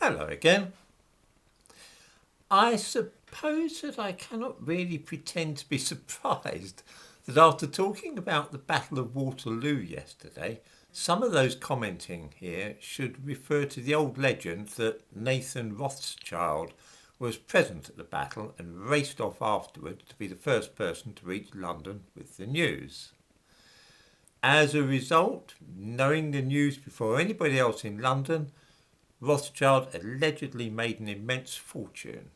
Hello again. I suppose that I cannot really pretend to be surprised that after talking about the Battle of Waterloo yesterday, some of those commenting here should refer to the old legend that Nathan Rothschild was present at the battle and raced off afterwards to be the first person to reach London with the news. As a result, knowing the news before anybody else in London, Rothschild allegedly made an immense fortune.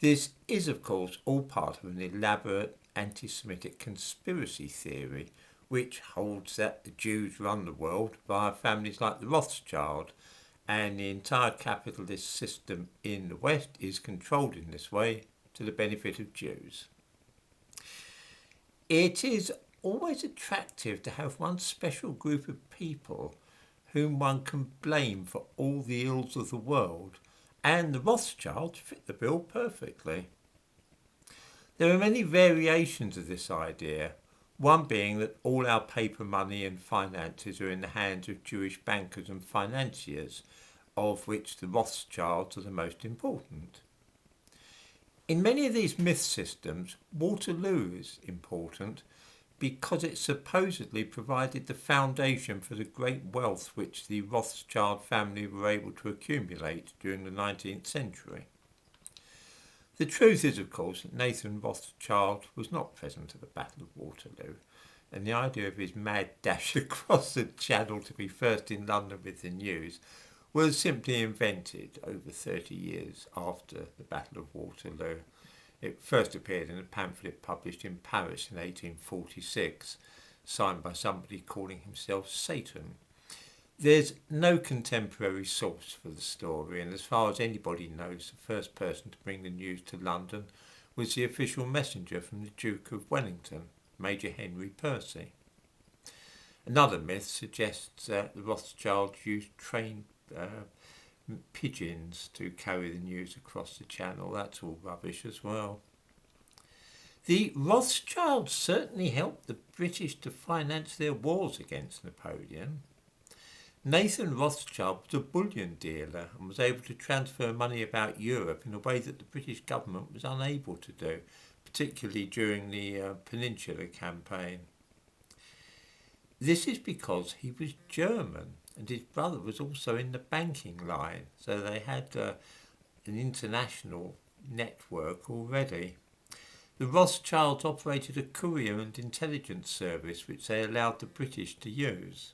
This is, of course, all part of an elaborate anti-Semitic conspiracy theory which holds that the Jews run the world via families like the Rothschild, and the entire capitalist system in the West is controlled in this way to the benefit of Jews. It is always attractive to have one special group of people whom one can blame for all the ills of the world, and the Rothschilds fit the bill perfectly. There are many variations of this idea, one being that all our paper money and finances are in the hands of Jewish bankers and financiers, of which the Rothschilds are the most important. In many of these myth systems, Waterloo is important because it supposedly provided the foundation for the great wealth which the Rothschild family were able to accumulate during the 19th century. The truth is, of course, that Nathan Rothschild was not present at the Battle of Waterloo, and the idea of his mad dash across the Channel to be first in London with the news was simply invented over 30 years after the Battle of Waterloo. It first appeared in a pamphlet published in Paris in 1846, signed by somebody calling himself Satan. There's no contemporary source for the story, and as far as anybody knows, the first person to bring the news to London was the official messenger from the Duke of Wellington, Major Henry Percy. Another myth suggests that the Rothschilds used trained pigeons to carry the news across the Channel. That's all rubbish as well. The Rothschilds certainly helped the British to finance their wars against Napoleon. Nathan Rothschild was a bullion dealer and was able to transfer money about Europe in a way that the British government was unable to do, particularly during the Peninsular Campaign. This is because he was German, and his brother was also in the banking line, so they had an international network already. The Rothschilds operated a courier and intelligence service which they allowed the British to use.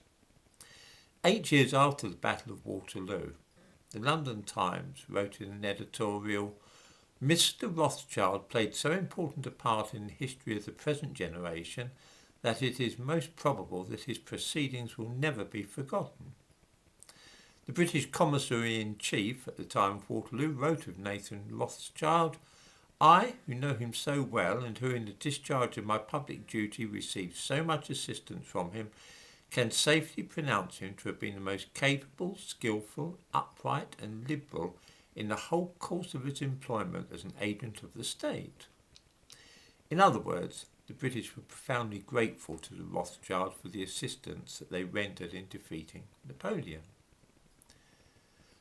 8 years after the Battle of Waterloo, the London Times wrote in an editorial, "Mr. Rothschild played so important a part in the history of the present generation that it is most probable that his proceedings will never be forgotten." The British Commissary-in-Chief at the time of Waterloo wrote of Nathan Rothschild, "I, who know him so well and who in the discharge of my public duty received so much assistance from him, can safely pronounce him to have been the most capable, skilful, upright and liberal in the whole course of his employment as an agent of the state." In other words, the British were profoundly grateful to the Rothschilds for the assistance that they rendered in defeating Napoleon.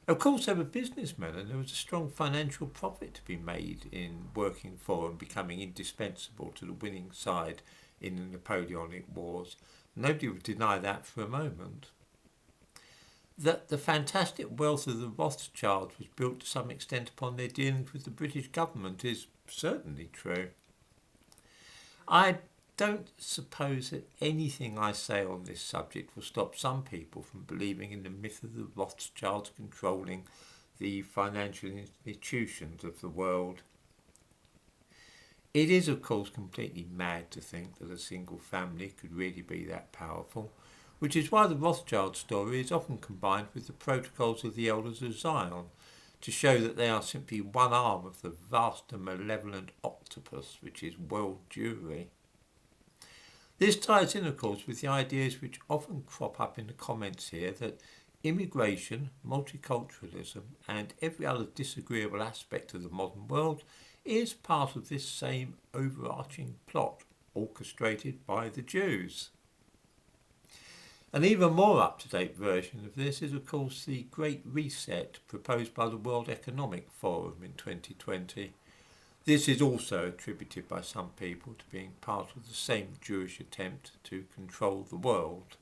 Of course, they were businessmen, and there was a strong financial profit to be made in working for and becoming indispensable to the winning side in the Napoleonic Wars. Nobody would deny that for a moment. That the fantastic wealth of the Rothschilds was built to some extent upon their dealings with the British government is certainly true. I don't suppose that anything I say on this subject will stop some people from believing in the myth of the Rothschilds controlling the financial institutions of the world. It is, of course, completely mad to think that a single family could really be that powerful, which is why the Rothschild story is often combined with the protocols of the Elders of Zion, to show that they are simply one arm of the vast and malevolent octopus which is world Jewry. This ties in, of course, with the ideas which often crop up in the comments here that immigration, multiculturalism and every other disagreeable aspect of the modern world is part of this same overarching plot orchestrated by the Jews. An even more up-to-date version of this is, of course, the Great Reset proposed by the World Economic Forum in 2020. This is also attributed by some people to being part of the same Jewish attempt to control the world.